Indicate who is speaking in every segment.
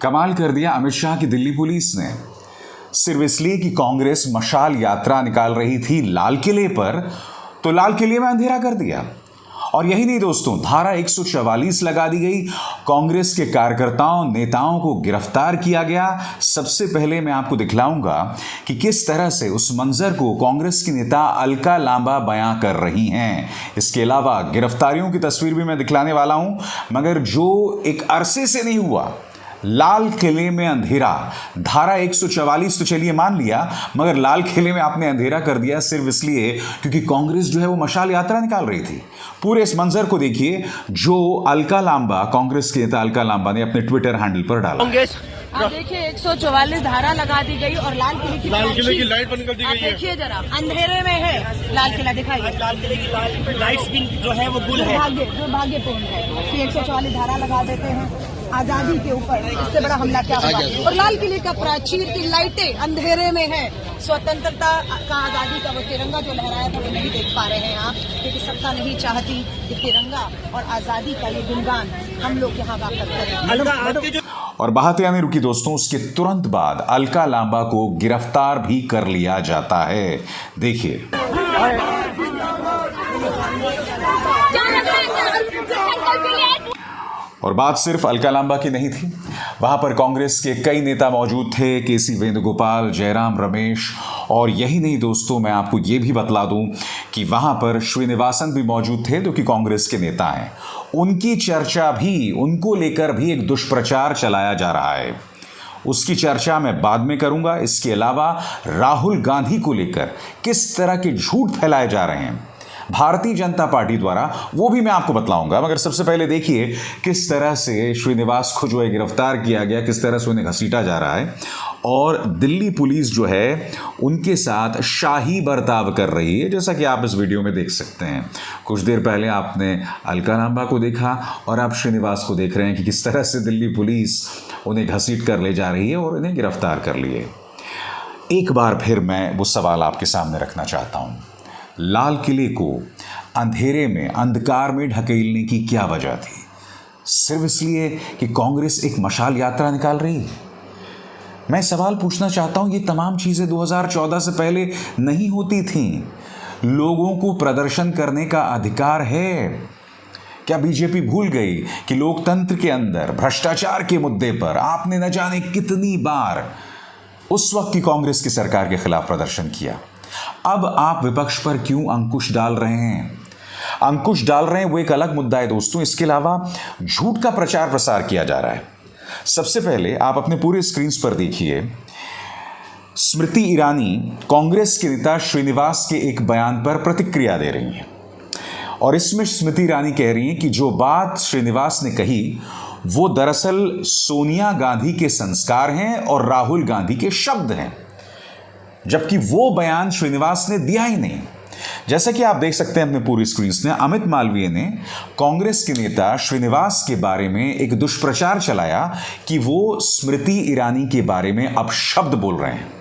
Speaker 1: कमाल कर दिया अमित शाह की दिल्ली पुलिस ने। सिर्फ इसलिए कि कांग्रेस मशाल यात्रा निकाल रही थी लाल किले पर, तो लाल किले में अंधेरा कर दिया। और यही नहीं दोस्तों, धारा 144 लगा दी गई, कांग्रेस के कार्यकर्ताओं नेताओं को गिरफ्तार किया गया। सबसे पहले मैं आपको दिखलाऊंगा कि किस तरह से उस मंजर को कांग्रेस की नेता अलका लांबा बयां कर रही हैं। इसके अलावा गिरफ्तारियों की तस्वीर भी मैं दिखलाने वाला हूं, मगर जो एक अरसे से नहीं हुआ, लाल किले में अंधेरा। धारा 144 तो चलिए मान लिया, मगर लाल किले में आपने अंधेरा कर दिया सिर्फ इसलिए क्योंकि कांग्रेस जो है वो मशाल यात्रा निकाल रही थी। पूरे इस मंजर को देखिए जो अलका लांबा, कांग्रेस के नेता अलका लांबा ने अपने ट्विटर हैंडल पर डाला।
Speaker 2: आप देखिए 144 धारा लगा दी गई और लाल किले की
Speaker 3: लाइट बंद कर दी गई है।
Speaker 2: देखिए जरा अंधेरे में है लाल किला, दिखाइए। लाल किले की लाइट्स भी जो है वो गुल है। दुर्भाग्यपूर्ण है कि 144 धारा लगा देते हैं आजादी के ऊपर, इससे बड़ा हमला क्या होगा। और लाल किले का प्राचीर की लाइटें अंधेरे में है। स्वतंत्रता का, आजादी का वो तिरंगा जो लहराया था वो नहीं देख पा रहे हैं आप, क्योंकि सत्ता नहीं चाहती कि तिरंगा और आजादी का ये गुणगान हम लोग यहाँ वापस करें।
Speaker 1: और बात यानी रुकी दोस्तों, उसके तुरंत बाद अलका लांबा को गिरफ्तार भी कर लिया जाता है। देखिए और बात सिर्फ अलका लांबा की नहीं थी, वहां पर कांग्रेस के कई नेता मौजूद थे, केसी वेणुगोपाल, जयराम रमेश। और यही नहीं दोस्तों, मैं आपको ये भी बतला दूं कि वहां पर श्रीनिवासन भी मौजूद थे जो कि कांग्रेस के नेता हैं। उनकी चर्चा भी, उनको लेकर भी एक दुष्प्रचार चलाया जा रहा है, उसकी चर्चा मैं बाद में करूंगा। इसके अलावा राहुल गांधी को लेकर किस तरह के झूठ फैलाए जा रहे हैं भारतीय जनता पार्टी द्वारा, वो भी मैं आपको बतलाऊंगा। मगर सबसे पहले देखिए किस तरह से श्रीनिवास को जो है गिरफ्तार किया गया, किस तरह से उन्हें घसीटा जा रहा है और दिल्ली पुलिस जो है उनके साथ शाही बर्ताव कर रही है, जैसा कि आप इस वीडियो में देख सकते हैं। कुछ देर पहले आपने अलका लांबा को देखा और आप श्रीनिवास को देख रहे हैं कि किस तरह से दिल्ली पुलिस उन्हें घसीट कर ले जा रही है और उन्हें गिरफ्तार कर लिए। एक बार फिर मैं वो सवाल आपके सामने रखना चाहता हूँ, लाल किले को अंधेरे में, अंधकार में ढकेलने की क्या वजह थी? सिर्फ इसलिए कि कांग्रेस एक मशाल यात्रा निकाल रही है? मैं सवाल पूछना चाहता हूं, ये तमाम चीजें 2014 से पहले नहीं होती थीं। लोगों को प्रदर्शन करने का अधिकार है। क्या बीजेपी भूल गई कि लोकतंत्र के अंदर भ्रष्टाचार के मुद्दे पर आपने न जाने कितनी बार उस वक्त की कांग्रेस की सरकार के खिलाफ प्रदर्शन किया? अब आप विपक्ष पर क्यों अंकुश डाल रहे हैं? अंकुश डाल रहे हैं वो एक अलग मुद्दा है दोस्तों। इसके अलावा झूठ का प्रचार प्रसार किया जा रहा है। सबसे पहले आप अपने पूरे स्क्रीन पर देखिए, स्मृति ईरानी कांग्रेस के नेता श्रीनिवास के एक बयान पर प्रतिक्रिया दे रही हैं और इसमें स्मृति ईरानी कह रही हैं कि जो बात श्रीनिवास ने कही वो दरअसल सोनिया गांधी के संस्कार हैं और राहुल गांधी के शब्द हैं, जबकि वो बयान श्रीनिवास ने दिया ही नहीं। जैसा कि आप देख सकते हैं अपने पूरी स्क्रीन में, अमित मालवीय ने कांग्रेस के नेता श्रीनिवास के बारे में एक दुष्प्रचार चलाया कि वो स्मृति ईरानी के बारे में अपशब्द बोल रहे हैं।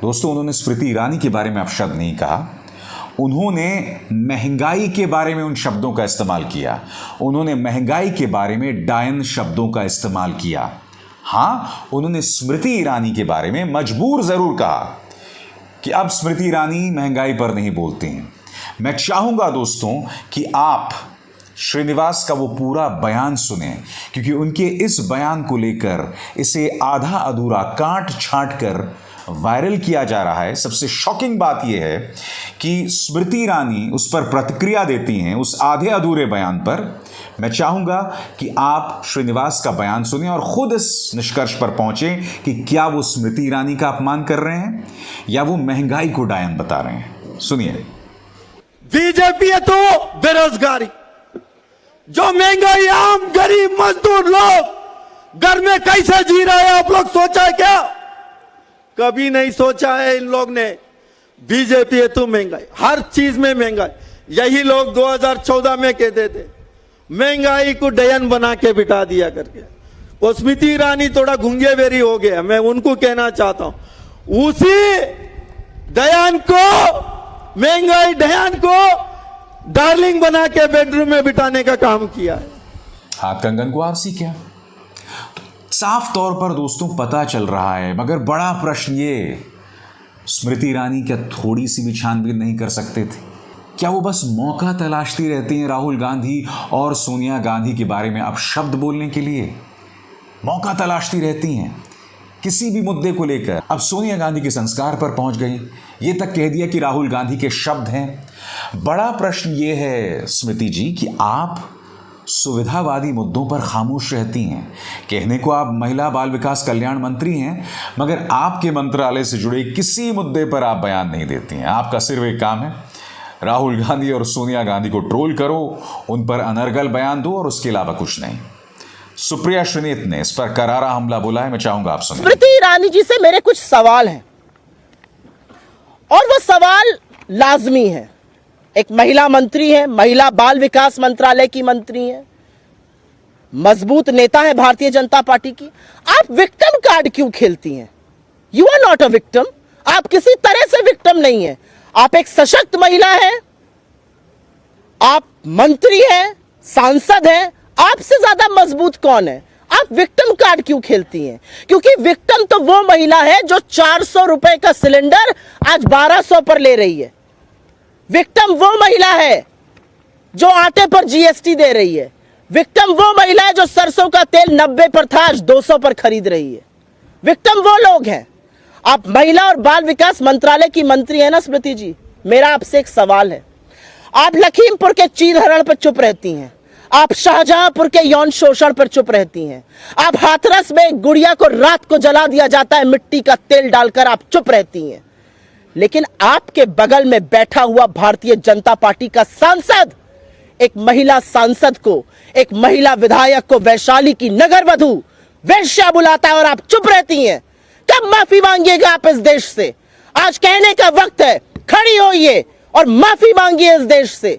Speaker 1: दोस्तों, उन्होंने स्मृति ईरानी के बारे में अपशब्द नहीं कहा, उन्होंने महंगाई के बारे में उन शब्दों का इस्तेमाल किया। उन्होंने महंगाई के बारे में डायन शब्दों का इस्तेमाल किया। हाँ, उन्होंने स्मृति ईरानी के बारे में मजबूर जरूर कहा कि अब स्मृति ईरानी महंगाई पर नहीं बोलती हैं। मैं चाहूंगा दोस्तों कि आप श्रीनिवास का वो पूरा बयान सुने, क्योंकि उनके इस बयान को लेकर इसे आधा अधूरा काट छांट कर वायरल किया जा रहा है। सबसे शॉकिंग बात यह है कि स्मृति ईरानी उस पर प्रतिक्रिया देती हैं, उस आधे अधूरे बयान पर। मैं चाहूंगा कि आप श्रीनिवास का बयान सुने और खुद इस निष्कर्ष पर पहुंचें कि क्या वो स्मृति ईरानी का अपमान कर रहे हैं या वो महंगाई को डायन बता रहे हैं। सुनिए।
Speaker 3: बीजेपी है तो बेरोजगारी, जो महंगाई आम गरीब मजदूर लोग घर में कैसे जी रहे हैं, आप लोग सोचा है क्या? कभी नहीं सोचा है इन लोग ने। बीजेपी है तो महंगाई, हर चीज में महंगाई। यही लोग 2014 में कहते थे महंगाई को डयन बना के बिठा दिया करके। वो स्मृति ईरानी थोड़ा घुंगे बेरी हो गया, मैं उनको कहना चाहता हूं, उसी डयन को, महंगाई डयन को डार्लिंग बना के बेडरूम में बिठाने का काम किया है।
Speaker 1: हाथ कंगन को आरसी क्या? साफ तौर पर दोस्तों पता चल रहा है, मगर बड़ा प्रश्न ये, स्मृति ईरानी क्या थोड़ी सी भी छानबीन नहीं कर सकते थे? क्या वो बस मौका तलाशती रहती हैं राहुल गांधी और सोनिया गांधी के बारे में अब शब्द बोलने के लिए? मौका तलाशती रहती हैं किसी भी मुद्दे को लेकर। अब सोनिया गांधी के संस्कार पर पहुंच गई, ये तक कह दिया कि राहुल गांधी के शब्द हैं। बड़ा प्रश्न ये है स्मृति जी कि आप सुविधावादी मुद्दों पर खामोश रहती हैं। कहने को आप महिला बाल विकास कल्याण मंत्री हैं, मगर आपके मंत्रालय से जुड़े किसी मुद्दे पर आप बयान नहीं देती हैं। आपका सिर्फ एक काम है, राहुल गांधी और सोनिया गांधी को ट्रोल करो, उन पर अनर्गल बयान दो और उसके अलावा कुछ नहीं। सुप्रिया श्रीनेत ने इस पर करारा हमला बोला है, मैं चाहूंगा आप सुनिए।
Speaker 4: स्मृति ईरानी जी से मेरे कुछ सवाल हैं और वो सवाल लाजमी है। एक महिला मंत्री है, महिला बाल विकास मंत्रालय की मंत्री है, मजबूत नेता है भारतीय जनता पार्टी की। आप विक्टिम कार्ड क्यों खेलती हैं? You are not a victim, आप किसी तरह से विक्टिम नहीं है। आप एक सशक्त महिला हैं, आप मंत्री हैं, सांसद हैं, आपसे ज्यादा मजबूत कौन है? आप विक्टिम कार्ड क्यों खेलती हैं? क्योंकि विक्टिम तो वो महिला है जो 400 रुपए का सिलेंडर आज 1200 पर ले रही है। विक्टिम वो महिला है जो आटे पर जीएसटी दे रही है। विक्टिम वो महिला है जो सरसों का तेल 90 पर था आज 200 पर खरीद रही है। विक्टिम वो लोग हैं। आप महिला और बाल विकास मंत्रालय की मंत्री है ना स्मृति जी, मेरा आपसे एक सवाल है। आप लखीमपुर के चीरहरण पर चुप रहती हैं, आप शाहजहांपुर के यौन शोषण पर चुप रहती हैं, आप हाथरस में एक गुड़िया को रात को जला दिया जाता है मिट्टी का तेल डालकर, आप चुप रहती हैं। लेकिन आपके बगल में बैठा हुआ भारतीय जनता पार्टी का सांसद एक महिला सांसद को, एक महिला विधायक को वैशाली की नगर वधू वेश्या बुलाता है और आप चुप रहती हैं। कब माफी मांगिएगा आप इस देश से? आज कहने का वक्त है, खड़ी होइए और माफी मांगिए इस देश से।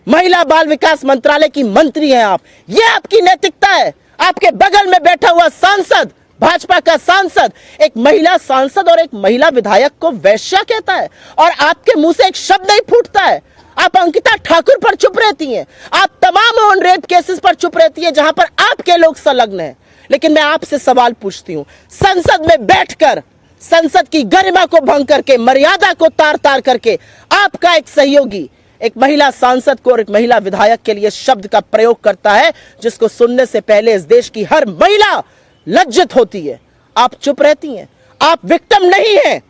Speaker 4: महिला बाल विकास मंत्रालय की मंत्री हैं आप, ये आपकी नैतिकता है? आपके बगल में बैठा हुआ सांसद, भाजपा का सांसद, एक महिला सांसद और एक महिला विधायक को वैश्या कहता है और आपके मुंह से एक शब्द नहीं फूटता है। आप अंकिता ठाकुर पर चुप रहती हैं, आप तमाम ऑन रेप केसेस पर चुप रहती हैं जहां पर आपके लोग संलग्न हैं। लेकिन मैं आपसे सवाल पूछती हूं, संसद में बैठकर संसद की गरिमा को भंग करके, मर्यादा को तार तार करके आपका एक सहयोगी एक महिला सांसद को और एक महिला विधायक के लिए शब्द का प्रयोग करता है जिसको सुनने से पहले इस देश की हर महिला लज्जित होती है। आप चुप रहती हैं। आप विक्टिम नहीं हैं,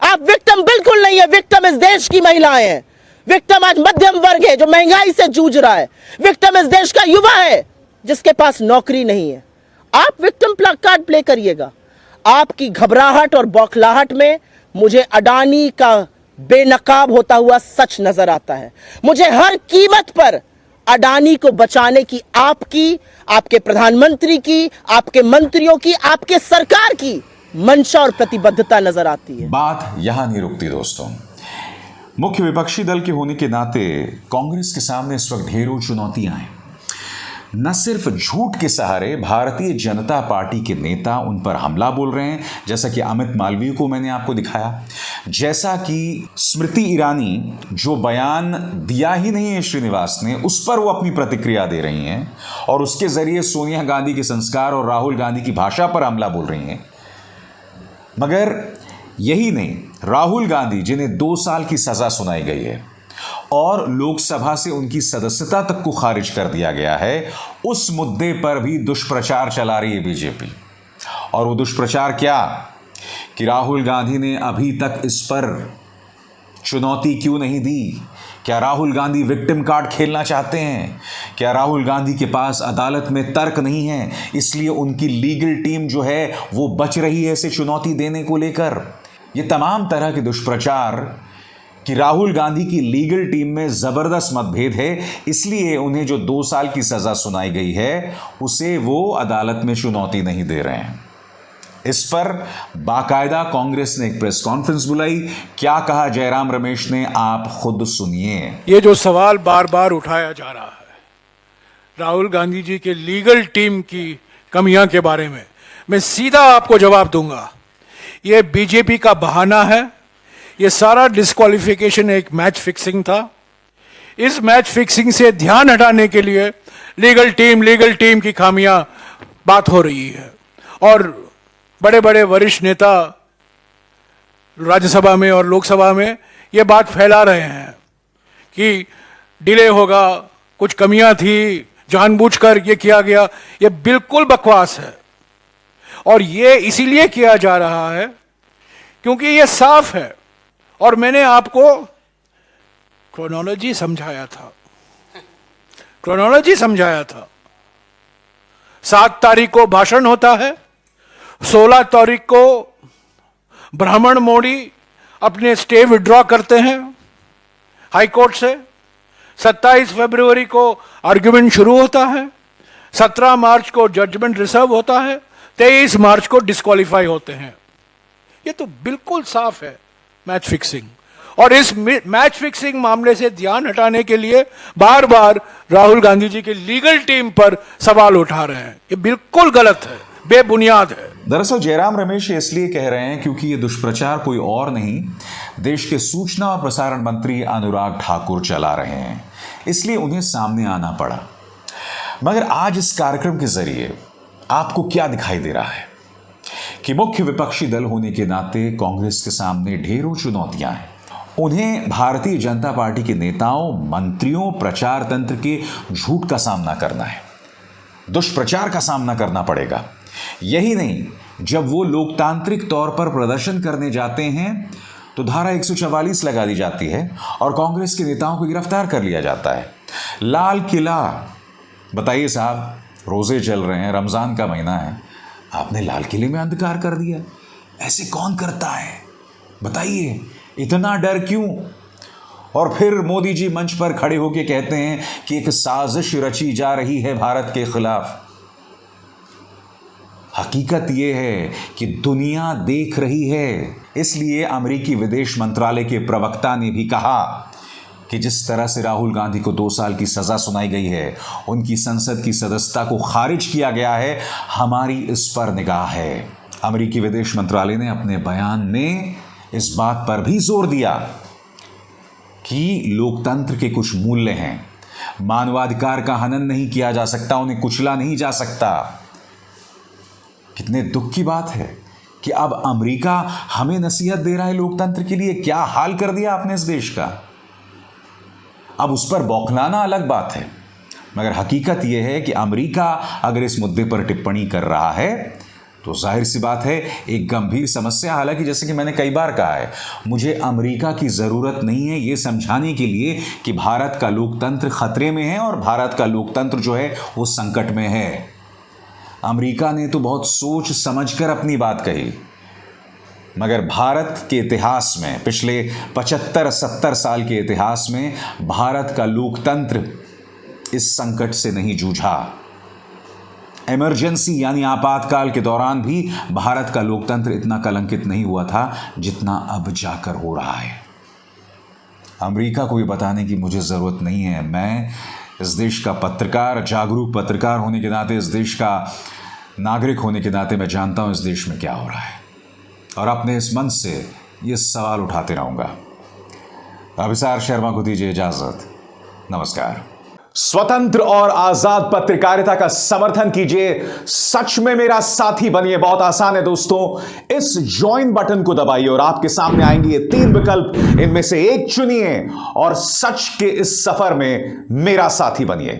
Speaker 4: आप विक्टिम बिल्कुल नहीं है। विक्टिम इस देश की महिलाएं हैं। विक्टिम आज मध्यम वर्ग है जो महंगाई से जूझ रहा है। विक्टिम इस देश का युवा है जिसके पास नौकरी नहीं है। आप विक्टिम कार्ड प्ले करिएगा। आपकी घबराहट और बौखलाहट में मुझे अडानी का बेनकाब होता हुआ सच नजर आता है। मुझे हर कीमत पर अडानी को बचाने की आपकी, आपके प्रधानमंत्री की, आपके मंत्रियों की, आपके सरकार की मंशा और प्रतिबद्धता नजर आती है।
Speaker 1: बात यहां नहीं रुकती दोस्तों। मुख्य विपक्षी दल के होने के नाते कांग्रेस के सामने इस वक्त ढेरों चुनौतियां हैं। न सिर्फ झूठ के सहारे भारतीय जनता पार्टी के नेता उन पर हमला बोल रहे हैं, जैसा कि अमित मालवीय को मैंने आपको दिखाया, जैसा कि स्मृति ईरानी जो बयान दिया ही नहीं है श्रीनिवास ने, उस पर वो अपनी प्रतिक्रिया दे रही हैं और उसके जरिए सोनिया गांधी के संस्कार और राहुल गांधी की भाषा पर हमला बोल रही हैं। मगर यही नहीं, राहुल गांधी जिन्हें 2 साल की सजा सुनाई गई है और लोकसभा से उनकी सदस्यता तक को खारिज कर दिया गया है, उस मुद्दे पर भी दुष्प्रचार चला रही है बीजेपी। और वो दुष्प्रचार क्या कि राहुल गांधी ने अभी तक इस पर चुनौती क्यों नहीं दी? क्या राहुल गांधी विक्टिम कार्ड खेलना चाहते हैं? क्या राहुल गांधी के पास अदालत में तर्क नहीं है, इसलिए उनकी लीगल टीम जो है वो बच रही है इसे चुनौती देने को लेकर? ये तमाम तरह के दुष्प्रचार कि राहुल गांधी की लीगल टीम में जबरदस्त मतभेद है, इसलिए उन्हें जो 2 साल की सजा सुनाई गई है उसे वो अदालत में चुनौती नहीं दे रहे हैं। इस पर बाकायदा कांग्रेस ने एक प्रेस कॉन्फ्रेंस बुलाई। क्या कहा जयराम रमेश ने, आप खुद सुनिए।
Speaker 5: ये जो सवाल बार बार उठाया जा रहा है राहुल गांधी जी के लीगल टीम की कमियां के बारे में, मैं सीधा आपको जवाब दूंगा, ये बीजेपी का बहाना है। ये सारा डिस्क्वालिफिकेशन एक मैच फिक्सिंग था। इस मैच फिक्सिंग से ध्यान हटाने के लिए लीगल टीम की खामियां बात हो रही है और बड़े बड़े वरिष्ठ नेता राज्यसभा में और लोकसभा में ये बात फैला रहे हैं कि डिले होगा, कुछ कमियां थी, जानबूझकर ये किया गया। ये बिल्कुल बकवास है और ये इसीलिए किया जा रहा है क्योंकि ये साफ है। और मैंने आपको क्रोनोलॉजी समझाया था, 7 तारीख को भाषण होता है, 16 तारीख को ब्राह्मण मोदी अपने स्टे विड्रॉ करते हैं हाई कोर्ट से, 27 फरवरी को आर्ग्यूमेंट शुरू होता है, 17 मार्च को जजमेंट रिजर्व होता है, 23 मार्च को डिस्क्वालीफाई होते हैं। ये तो बिल्कुल साफ है मैच फिक्सिंग। और इस मैच फिक्सिंग मामले से ध्यान हटाने के लिए बार बार राहुल गांधी जी की लीगल टीम पर सवाल उठा रहे हैं। ये बिल्कुल गलत है, बेबुनियाद है।
Speaker 1: दरअसल जयराम रमेश इसलिए कह रहे हैं क्योंकि ये दुष्प्रचार कोई और नहीं, देश के सूचना और प्रसारण मंत्री अनुराग ठाकुर चला रहे हैं, इसलिए उन्हें सामने आना पड़ा। मगर आज इस कार्यक्रम के जरिए आपको क्या दिखाई दे रहा है कि मुख्य विपक्षी दल होने के नाते कांग्रेस के सामने ढेरों चुनौतियां हैं। उन्हें भारतीय जनता पार्टी के नेताओं, मंत्रियों, प्रचार तंत्र के झूठ का सामना करना है, दुष्प्रचार का सामना करना पड़ेगा। यही नहीं, जब वो लोकतांत्रिक तौर पर प्रदर्शन करने जाते हैं तो धारा 144 लगा दी जाती है और कांग्रेस के नेताओं को गिरफ्तार कर लिया जाता है। लाल किला, बताइए साहब, रोजे चल रहे हैं, रमजान का महीना है, आपने लाल किले में अंधकार कर दिया। ऐसे कौन करता है बताइए, इतना डर क्यों? और फिर मोदी जी मंच पर खड़े होकर कहते हैं कि एक साजिश रची जा रही है भारत के खिलाफ। हकीकत यह है कि दुनिया देख रही है। इसलिए अमेरिकी विदेश मंत्रालय के प्रवक्ता ने भी कहा कि जिस तरह से राहुल गांधी को 2 साल की सजा सुनाई गई है, उनकी संसद की सदस्यता को खारिज किया गया है, हमारी इस पर निगाह है। अमेरिकी विदेश मंत्रालय ने अपने बयान में इस बात पर भी जोर दिया कि लोकतंत्र के कुछ मूल्य हैं, मानवाधिकार का हनन नहीं किया जा सकता, उन्हें कुचला नहीं जा सकता। कितने दुख की बात है कि अब अमेरिका हमें नसीहत दे रहा है लोकतंत्र के लिए। क्या हाल कर दिया आपने इस देश का। अब उस पर बौखलाना अलग बात है, मगर हकीकत यह है कि अमेरिका अगर इस मुद्दे पर टिप्पणी कर रहा है तो जाहिर सी बात है एक गंभीर समस्या। हालांकि जैसे कि मैंने कई बार कहा है, मुझे अमेरिका की ज़रूरत नहीं है ये समझाने के लिए कि भारत का लोकतंत्र खतरे में है और भारत का लोकतंत्र जो है वो संकट में है। अमेरिका ने तो बहुत सोच समझकर अपनी बात कही, मगर भारत के इतिहास में, पिछले 75-70 साल के इतिहास में भारत का लोकतंत्र इस संकट से नहीं जूझा। इमरजेंसी यानी आपातकाल के दौरान भी भारत का लोकतंत्र इतना कलंकित नहीं हुआ था जितना अब जाकर हो रहा है। अमेरिका को ये बताने की मुझे ज़रूरत नहीं है। मैं इस देश का पत्रकार, जागरूक पत्रकार होने के नाते, इस देश का नागरिक होने के नाते मैं जानता हूँ इस देश में क्या हो रहा है और अपने इस मंच से ये सवाल उठाते रहूँगा। अभिसार शर्मा को दीजिए इजाज़त। नमस्कार। स्वतंत्र और आजाद पत्रकारिता का समर्थन कीजिए, सच में मेरा साथी बनिए। बहुत आसान है दोस्तों, इस ज्वाइन बटन को दबाइए और आपके सामने आएंगे ये 3 विकल्प, इनमें से एक चुनिए और सच के इस सफर में मेरा साथी बनिए।